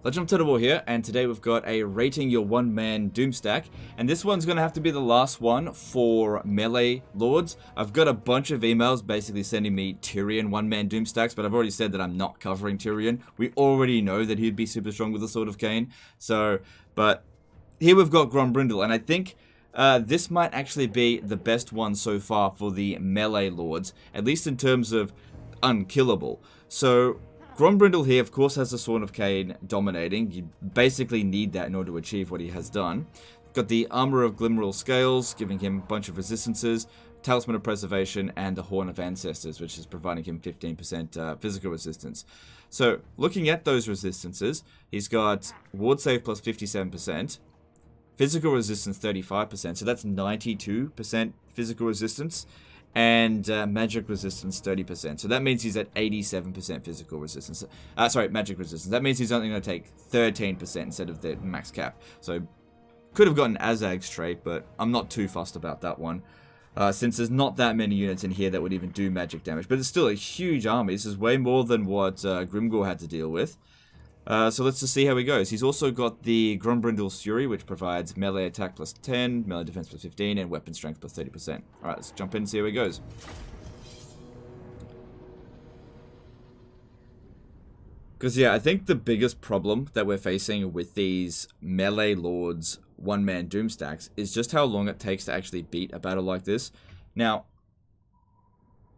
Let's jump to the war here, and today we've got a rating your one-man doom stack, and this one's going to have to be the last one for melee lords. I've got a bunch of emails basically sending me Tyrion one-man doom stacks, but I've already said that I'm not covering Tyrion. We already know that he'd be super strong with the Sword of Cain, but here we've got Grombrindal, and I think this might actually be the best one so far for the melee lords, at least in terms of unkillable. So Grombrindal here, of course, has the Sword of Cain dominating. You basically need that in order to achieve what he has done. Got the Armor of Glimmeral Scales, giving him a bunch of resistances, Talisman of Preservation, and the Horn of Ancestors, which is providing him 15% physical resistance. So, looking at those resistances, he's got Ward Save plus 57%, Physical Resistance 35%, so that's 92% physical resistance, and magic resistance 30%. So that means he's at 87% physical resistance. Magic resistance. That means he's only going to take 13% instead of the max cap. So could have gotten Azag's trait, but I'm not too fussed about that one. Since there's not that many units in here that would even do magic damage. But it's still a huge army. This is way more than what Grimgor had to deal with. So let's just see how he goes. He's also got the Grombrindal's Fury, which provides melee attack plus 10, melee defense plus 15, and weapon strength plus 30%. Alright, let's jump in and see how he goes. Because, yeah, I think the biggest problem that we're facing with these melee lords one-man doom stacks is just how long it takes to actually beat a battle like this. Now,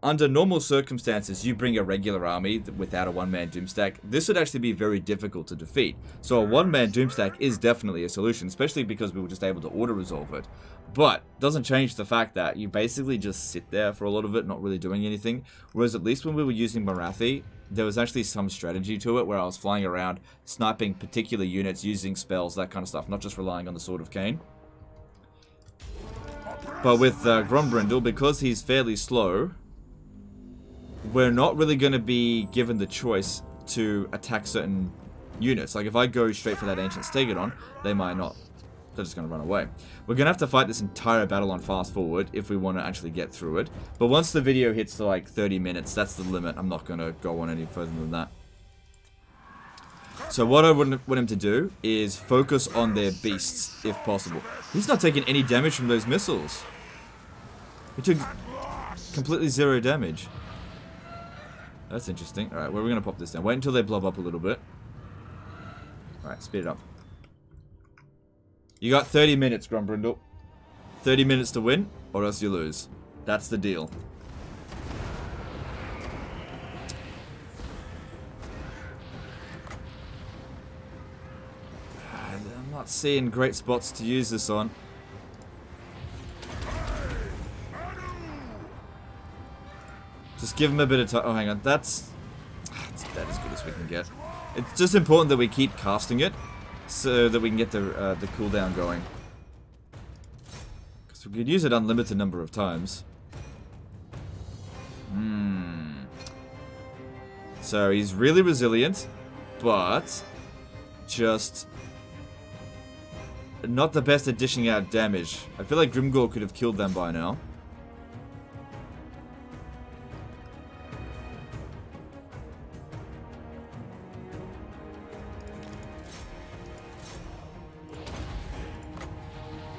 under normal circumstances, you bring a regular army without a one-man doom stack, this would actually be very difficult to defeat. So a one-man doom stack is definitely a solution, especially because we were just able to auto-resolve it. But doesn't change the fact that you basically just sit there for a lot of it, not really doing anything. Whereas at least when we were using Morathi, there was actually some strategy to it, where I was flying around, sniping particular units, using spells, that kind of stuff, not just relying on the Sword of Cain. But with Grombrindal, because he's fairly slow, we're not really going to be given the choice to attack certain units. Like if I go straight for that Ancient Stegodon, they might not. They're just going to run away. We're going to have to fight this entire battle on fast forward if we want to actually get through it. But once the video hits to like 30 minutes, that's the limit. I'm not going to go on any further than that. So what I want him to do is focus on their beasts if possible. He's not taking any damage from those missiles. He took completely 0 damage. That's interesting. Alright, well, we're going to pop this down. Wait until they blow up a little bit. Alright, speed it up. You got 30 minutes, Grombrindal. 30 minutes to win, or else you lose. That's the deal. I'm not seeing great spots to use this on. Just give him a bit of time. Oh, hang on. That's about as good as we can get. It's just important that we keep casting it so that we can get the cooldown going. Because we could use it unlimited number of times. So he's really resilient, but just not the best at dishing out damage. I feel like Grimgor could have killed them by now.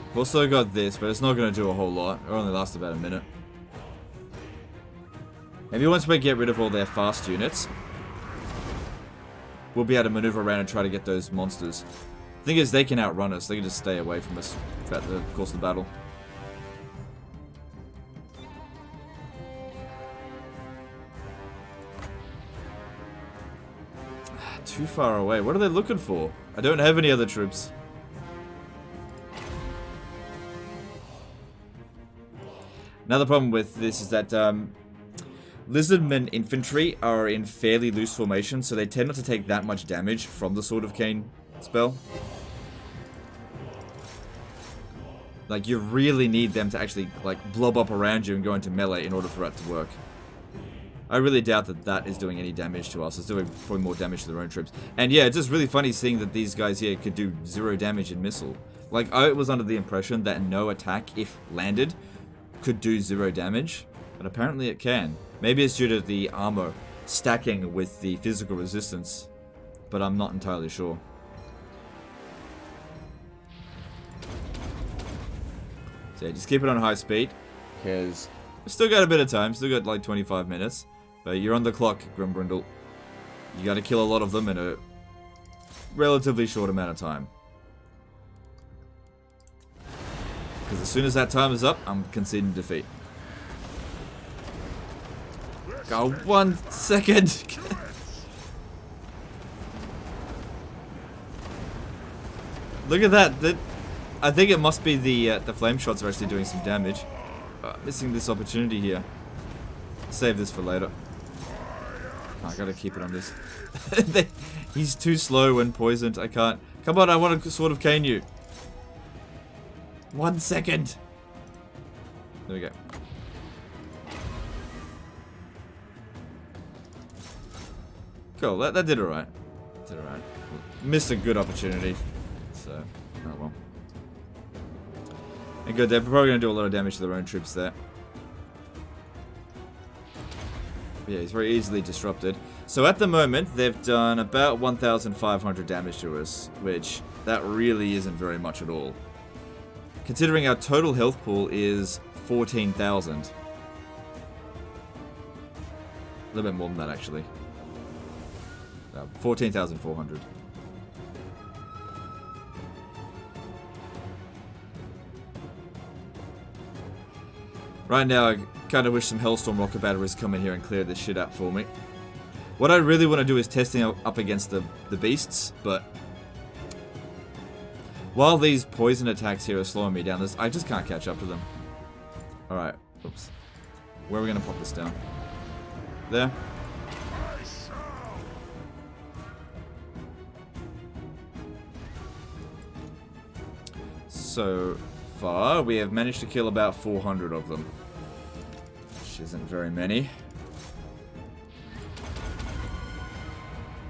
We've also got this, but it's not going to do a whole lot. It only lasts about a minute. Maybe once we get rid of all their fast units, we'll be able to maneuver around and try to get those monsters. The thing is, they can outrun us. They can just stay away from us throughout the course of the battle. Too far away. What are they looking for? I don't have any other troops. Another problem with this is that Lizardmen infantry are in fairly loose formation, so they tend not to take that much damage from the Sword of Cain spell. Like, you really need them to actually, like, blob up around you and go into melee in order for that to work. I really doubt that that is doing any damage to us. It's doing probably more damage to their own troops. And yeah, it's just really funny seeing that these guys here could do 0 damage in missile. Like, I was under the impression that no attack, if landed, could do 0 damage, but apparently it can. Maybe it's due to the armor stacking with the physical resistance, but I'm not entirely sure. So yeah, just keep it on high speed, because we've still got a bit of time, still got like 25 minutes, but you're on the clock, Grombrindal. You gotta kill a lot of them in a relatively short amount of time. Because as soon as that time is up, I'm conceding defeat. Go 1 second! Look at that! I think it must be the flame shots are actually doing some damage. Missing this opportunity here. Save this for later. Oh, I gotta keep it on this. He's too slow when poisoned. I can't. Come on, I want to sort of cane you. 1 second. There we go. Cool, that did alright. Did alright. Missed a good opportunity. So, oh well. And good, they're probably going to do a lot of damage to their own troops there. Yeah, he's very easily disrupted. So at the moment, they've done about 1,500 damage to us, which that really isn't very much at all. Considering our total health pool is 14,000. A little bit more than that, actually. 14,400. Right now, I kind of wish some Hellstorm rocket batteries come in here and clear this shit up for me. What I really want to do is testing up against the beasts, but while these poison attacks here are slowing me down, I just can't catch up to them. Alright, oops. Where are we going to pop this down? There. So far, we have managed to kill about 400 of them. Which isn't very many.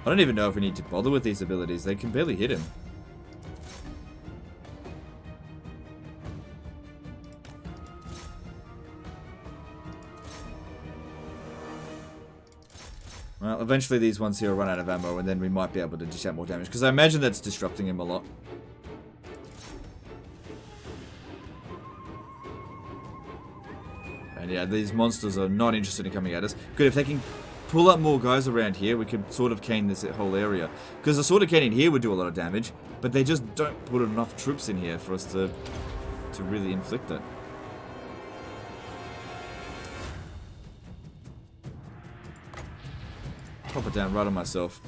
I don't even know if we need to bother with these abilities. They can barely hit him. Well, eventually these ones here will run out of ammo, and then we might be able to dish out more damage. Because I imagine that's disrupting him a lot. And yeah, these monsters are not interested in coming at us. Good, if they can pull up more guys around here, we could sort of cane this whole area. Because the sort of caning here would do a lot of damage, but they just don't put enough troops in here for us to really inflict it. Pop it down right on myself.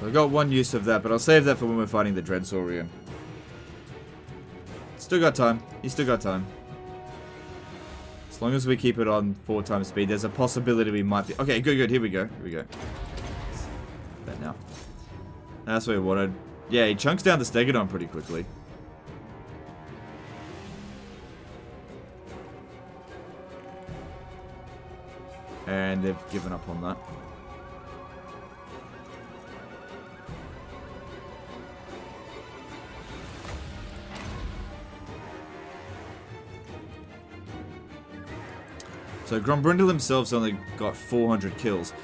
So I got one use of that, but I'll save that for when we're fighting the Dreadsaurian. Still got time. He's still got time. As long as we keep it on 4 times speed, there's a possibility we might be... Okay, good, good. Here we go. Here we go. That now. That's what we wanted. Yeah, he chunks down the Stegodon pretty quickly. And they've given up on that. So Grombrindal himself's only got 400 kills.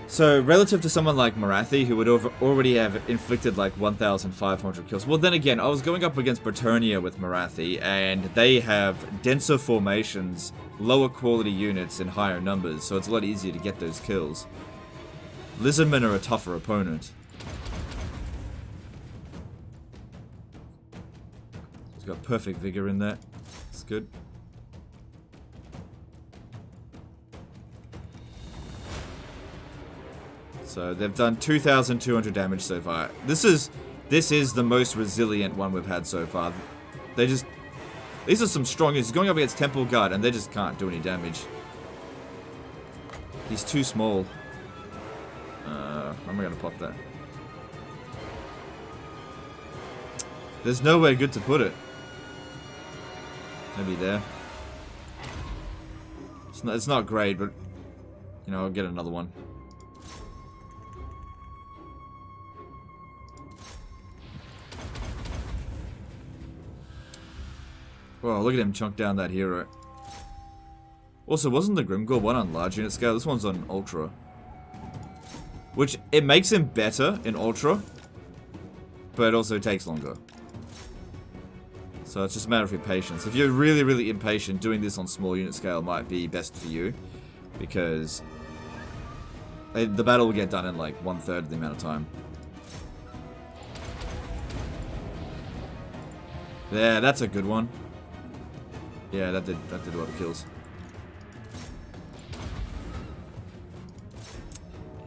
So relative to someone like Marathi, who would already have inflicted like 1,500 kills. Well, then again, I was going up against Bretonnia with Marathi, and they have denser formations, lower quality units, and higher numbers, so it's a lot easier to get those kills. Lizardmen are a tougher opponent. He's got perfect vigor in there. It's good. So they've done 2,200 damage so far. This is the most resilient one we've had so far. These are some strong units. He's going up against Temple Guard, and they just can't do any damage. He's too small. How am I going to pop that? There's nowhere good to put it. Maybe there. It's not great, but you know, I'll get another one. Whoa, look at him chunk down that hero. Also, wasn't the Grimgor one on large unit scale? This one's on ultra. Which, it makes him better in ultra, but it also takes longer. So it's just a matter of your patience. If you're really, really impatient, doing this on small unit scale might be best for you, because the battle will get done in like 1/3 of the amount of time. Yeah, that's a good one. Yeah, that did a lot of kills.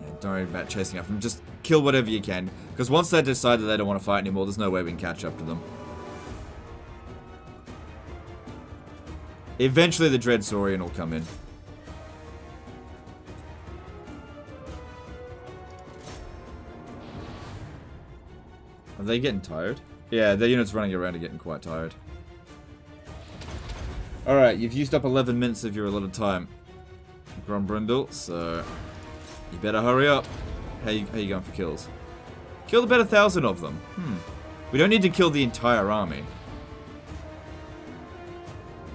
Yeah, don't worry about chasing after them. Just kill whatever you can, because once they decide that they don't want to fight anymore, there's no way we can catch up to them. Eventually the Dread Saurian will come in. Are they getting tired? Yeah, their units running around are getting quite tired. Alright, you've used up 11 minutes of your allotted time, Grombrindal, so you better hurry up. How you going for kills? Kill about 1,000 of them. We don't need to kill the entire army.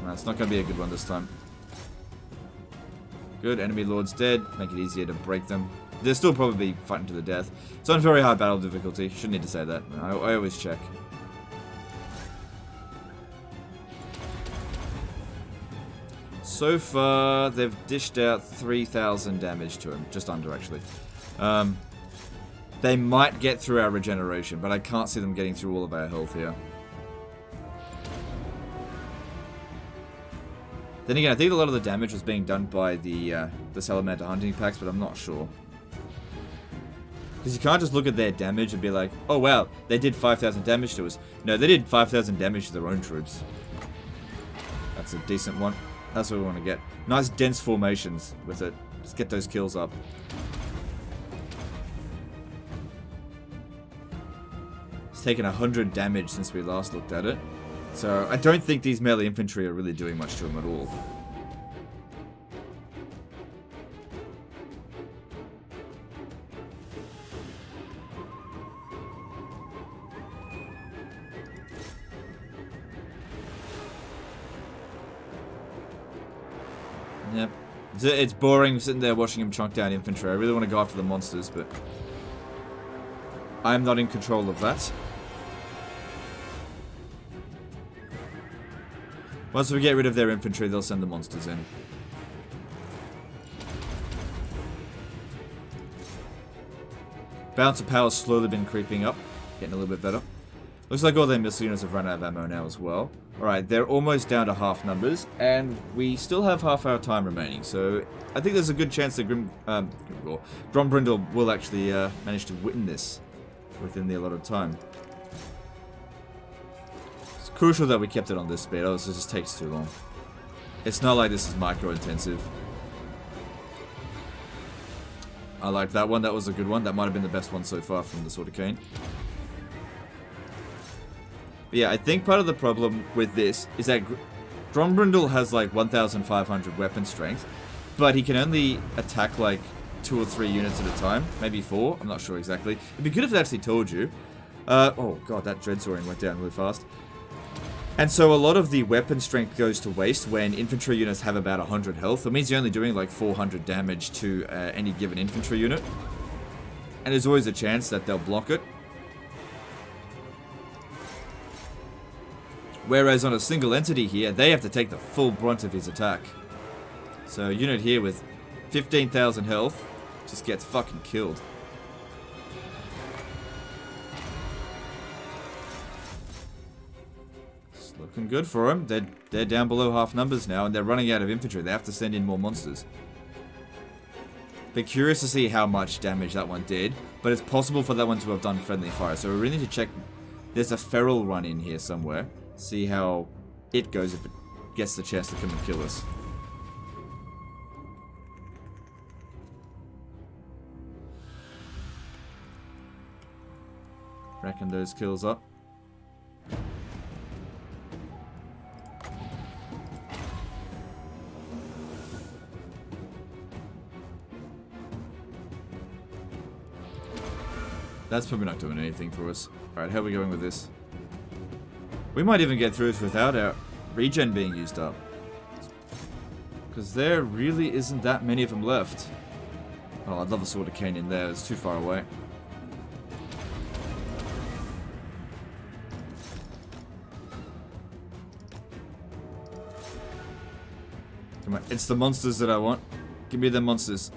No, it's not going to be a good one this time. Good, enemy lords dead. Make it easier to break them. They're still probably fighting to the death. It's on very high battle difficulty. Shouldn't need to say that. I always check. So far, they've dished out 3,000 damage to him. Just under, actually. They might get through our regeneration, but I can't see them getting through all of our health here. Then again, I think a lot of the damage was being done by the Salamander hunting packs, but I'm not sure. Because you can't just look at their damage and be like, oh wow, they did 5,000 damage to us. No, they did 5,000 damage to their own troops. That's a decent one. That's what we want to get. Nice dense formations with it. Just get those kills up. It's taken 100 damage since we last looked at it. So I don't think these melee infantry are really doing much to him at all. Yep. It's boring sitting there watching him chunk down infantry. I really want to go after the monsters, but I'm not in control of that. Once we get rid of their infantry, they'll send the monsters in. Balance of power's slowly been creeping up, getting a little bit better. Looks like all their missile units have run out of ammo now as well. Alright, they're almost down to half numbers, and we still have half our time remaining, so I think there's a good chance that Grombrindal will actually manage to win this within the allotted time. It's crucial that we kept it on this speed, else it just takes too long. It's not like this is micro-intensive. I liked that one, that was a good one. That might have been the best one so far from the Sword of Cain. But yeah, I think part of the problem with this is that Grombrindal has like 1,500 weapon strength, but he can only attack like 2 or 3 units at a time, maybe 4, I'm not sure exactly. It'd be good if it actually told you. Oh god, that Dread Saurian went down really fast. And so a lot of the weapon strength goes to waste when infantry units have about 100 health. It means you're only doing like 400 damage to any given infantry unit. And there's always a chance that they'll block it. Whereas on a single entity here, they have to take the full brunt of his attack. So a unit here with 15,000 health just gets fucking killed. It's looking good for them. They're down below half numbers now, and they're running out of infantry. They have to send in more monsters. Be curious to see how much damage that one did, but it's possible for that one to have done friendly fire. So we really need to check. There's a feral run in here somewhere. See how it goes if it gets the chance to come and kill us. Reckon those kills up. That's probably not doing anything for us. Alright, how are we going with this? We might even get through this without our regen being used up. Because there really isn't that many of them left. Oh, I'd love a sword of cane in there. It's too far away. Come on, it's the monsters that I want. Give me the monsters.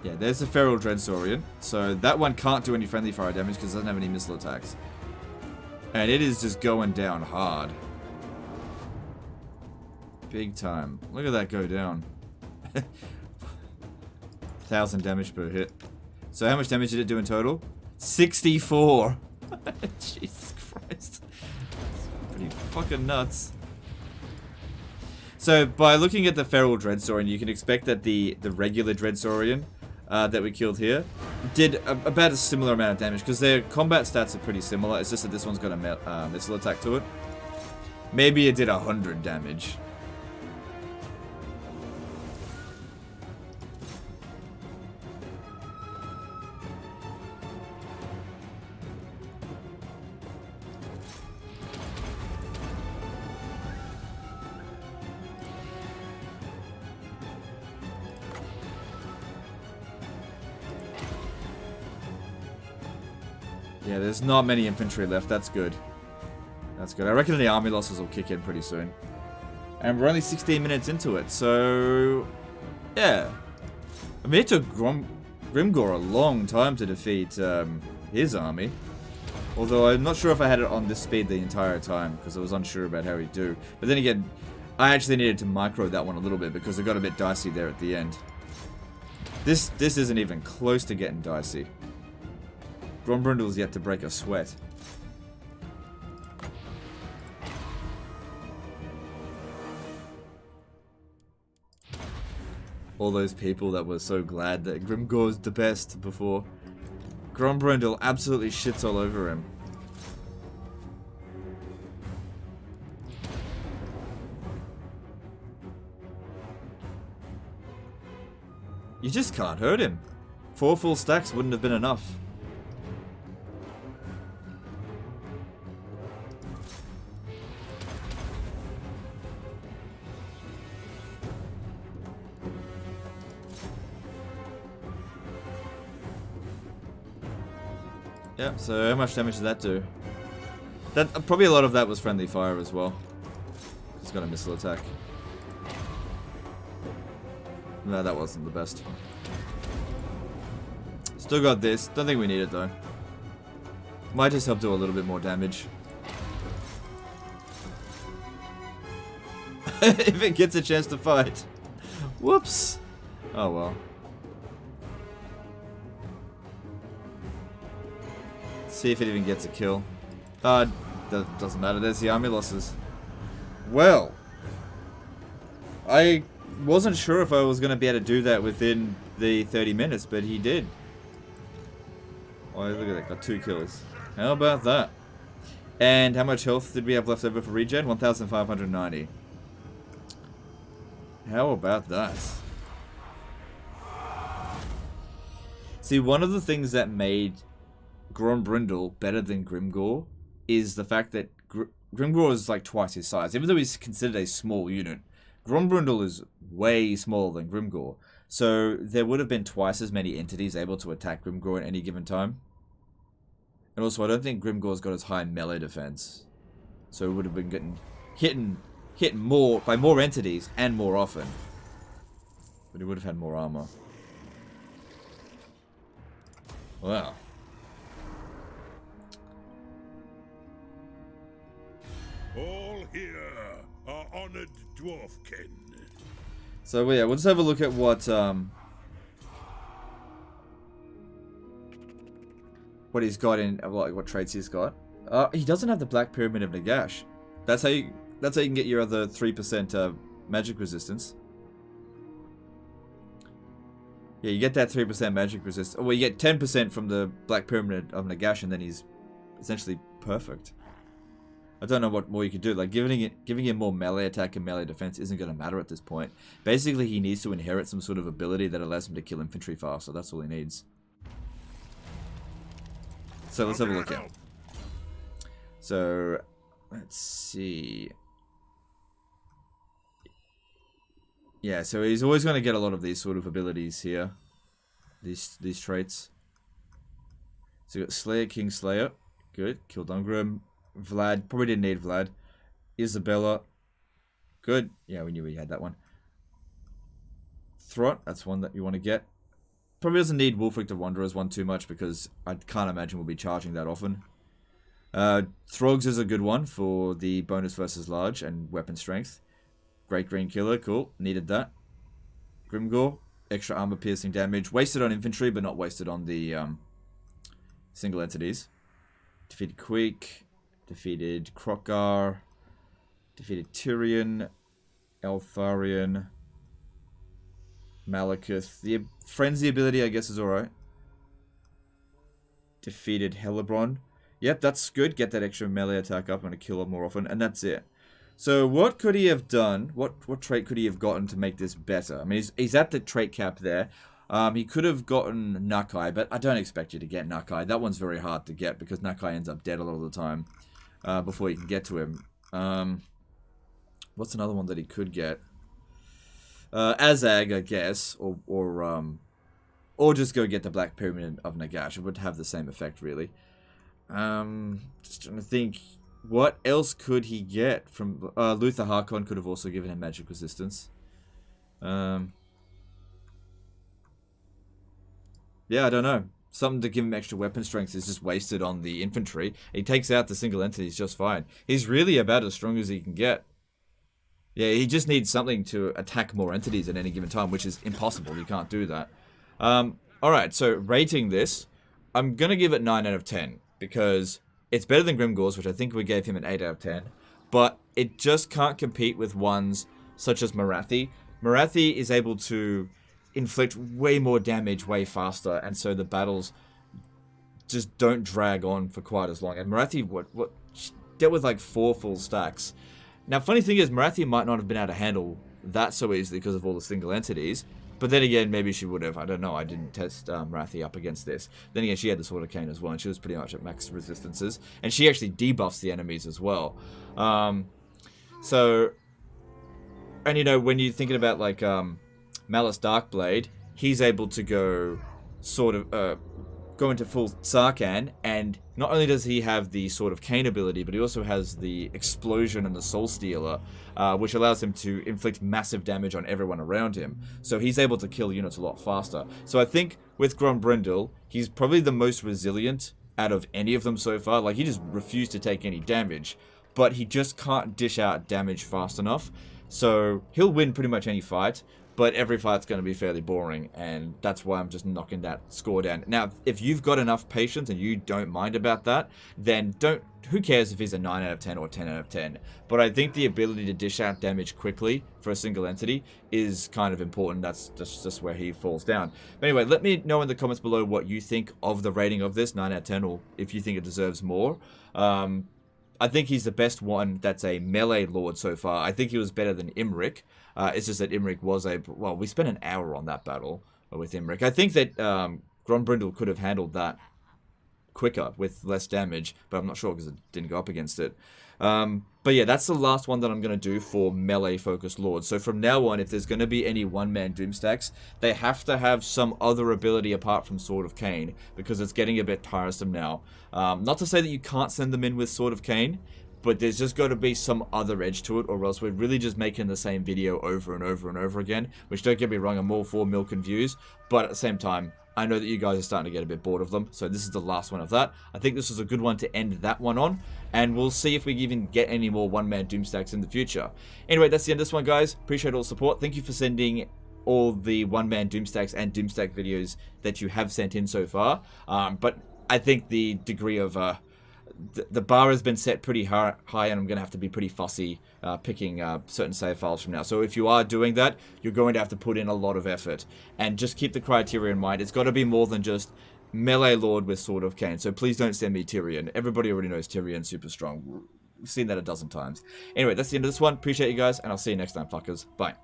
Yeah, there's the Feral Dreadsaurian. So that one can't do any friendly fire damage because it doesn't have any missile attacks. And it is just going down hard. Big time. Look at that go down. 1,000 damage per hit. So how much damage did it do in total? 64! Jesus Christ. That's pretty fucking nuts. So by looking at the Feral Dreadsaurian, you can expect that the regular Dreadsaurian that we killed here did about a similar amount of damage because their combat stats are pretty similar. It's just that this one's got a missile attack to it. Maybe it did 100 damage. Yeah, there's not many infantry left. That's good. That's good. I reckon the army losses will kick in pretty soon. And we're only 16 minutes into it, so... yeah. I mean, it took Grimgor a long time to defeat his army. Although I'm not sure if I had it on this speed the entire time, because I was unsure about how he'd do. But then again, I actually needed to micro that one a little bit, because it got a bit dicey there at the end. This isn't even close to getting dicey. Grombrindal's yet to break a sweat. All those people that were so glad that Grimgor's the best before. Grombrindal absolutely shits all over him. You just can't hurt him. 4 full stacks wouldn't have been enough. Yep, so how much damage did that do? That probably a lot of that was friendly fire as well. He's got a missile attack. No, that wasn't the best. Still got this. Don't think we need it though. Might just help do a little bit more damage. If it gets a chance to fight. Whoops. Oh well. See if it even gets a kill. That doesn't matter. There's the army losses. Well, I wasn't sure if I was going to be able to do that within the 30 minutes, but he did. Oh, look at that. Got 2 kills. How about that? And how much health did we have left over for regen? 1,590. How about that? See, one of the things that made Grombrindal better than Grimgor is the fact that Grimgor is like twice his size. Even though he's considered a small unit, Grombrindal is way smaller than Grimgor. So there would have been twice as many entities able to attack Grimgor at any given time. And also, I don't think Grimgor's got as high melee defense. So it would have been getting hit more by more entities and more often. But he would have had more armor. Wow. All here are honored dwarfkin. So yeah, we'll just have a look at what he's got in, like what traits he's got. He doesn't have the Black Pyramid of Nagash. That's how you can get your other 3% magic resistance. Yeah, you get that 3% magic resistance. Oh, well, you get 10% from the Black Pyramid of Nagash, and then he's essentially perfect. I don't know what more you could do. Like, giving him more melee attack and melee defense isn't going to matter at this point. Basically, he needs to inherit some sort of ability that allows him to kill infantry faster. That's all he needs. So let's have a look at. So let's see. Yeah, so he's always going to get a lot of these sort of abilities here. These traits. So you got Slayer, Kingslayer. Good. Killed Ungrim. Vlad. Probably didn't need Vlad. Isabella. Good. Yeah, we knew we had that one. Throt. That's one that you want to get. Probably doesn't need Wolfric the Wanderer's one too much because I can't imagine we'll be charging that often. Throgs is a good one for the bonus versus large and weapon strength. Great Green Killer. Cool. Needed that. Grimgore. Extra armor piercing damage. Wasted on infantry, but not wasted on the single entities. Defeated Queek. Defeated Krokgar. Defeated Tyrion. Eltharion. Malekith. The Frenzy ability, I guess, is alright. Defeated Hellebron. Yep, that's good. Get that extra melee attack up. I'm going to kill him more often. And that's it. So what could he have done? What trait could he have gotten to make this better? I mean, he's at the trait cap there. He could have gotten Nakai, but I don't expect you to get Nakai. That one's very hard to get because Nakai ends up dead a lot of the time before you can get to him. What's another one that he could get? Azag, I guess, or just go get the Black Pyramid of Nagash. It would have the same effect, really. Just trying to think, what else could he get from Luther Harkon could have also given him magic resistance. Yeah, I don't know. Something to give him extra weapon strength is just wasted on the infantry. He takes out the single entities just fine. He's really about as strong as he can get. Yeah, he just needs something to attack more entities at any given time, which is impossible. You can't do that. Alright, so rating this, I'm going to give it 9 out of 10. Because it's better than Grimgore's, which I think we gave him an 8 out of 10. But it just can't compete with ones such as Marathi. Marathi is able to inflict way more damage way faster. And so the battles just don't drag on for quite as long. And Marathi dealt with like 4 full stacks. Now, funny thing is, Marathi might not have been able to handle that so easily because of all the single entities. But then again, maybe she would have. I don't know. I didn't test Marathi up against this. Then again, she had the Sword of Cain as well, and she was pretty much at max resistances. And she actually debuffs the enemies as well. And you know, when you're thinking about like Malice Darkblade, he's able to go sort of go into full Sarkhan, and not only does he have the Sword of Cain ability, but he also has the Explosion and the Soul Stealer, which allows him to inflict massive damage on everyone around him. So he's able to kill units a lot faster. So I think with Grombrindal, he's probably the most resilient out of any of them so far. Like, he just refused to take any damage, but he just can't dish out damage fast enough. So he'll win pretty much any fight, but every fight's going to be fairly boring, and that's why I'm just knocking that score down. Now, if you've got enough patience and you don't mind about that, then who cares if he's a 9 out of 10 or 10 out of 10? But I think the ability to dish out damage quickly for a single entity is kind of important. That's just where he falls down. But anyway, let me know in the comments below what you think of the rating of this, 9 out of 10, or if you think it deserves more. I think he's the best one that's a melee lord so far. I think he was better than Imrik. It's just that Imrik was well, we spent an hour on that battle with Imrik. I think that Grombrindal could have handled that quicker with less damage, but I'm not sure because it didn't go up against it. But yeah, that's the last one that I'm going to do for melee-focused lords. So from now on, if there's going to be any one-man doom stacks, they have to have some other ability apart from Sword of Cain, because it's getting a bit tiresome now. Not to say that you can't send them in with Sword of Cain, but there's just got to be some other edge to it, or else we're really just making the same video over and over and over again, which, don't get me wrong, I'm all for milk and views, but at the same time, I know that you guys are starting to get a bit bored of them, so this is the last one of that. I think this is a good one to end that one on, and we'll see if we even get any more one-man doom stacks in the future. Anyway, that's the end of this one, guys. Appreciate all the support. Thank you for sending all the one-man doom stacks and doom stack videos that you have sent in so far, but I think the degree of the bar has been set pretty high, and I'm going to have to be pretty fussy picking certain save files from now. So if you are doing that, you're going to have to put in a lot of effort. And just keep the criteria in mind. It's got to be more than just melee lord with Sword of Cain. So please don't send me Tyrion. Everybody already knows Tyrion's super strong. We've seen that a dozen times. Anyway, that's the end of this one. Appreciate you guys, and I'll see you next time, fuckers. Bye.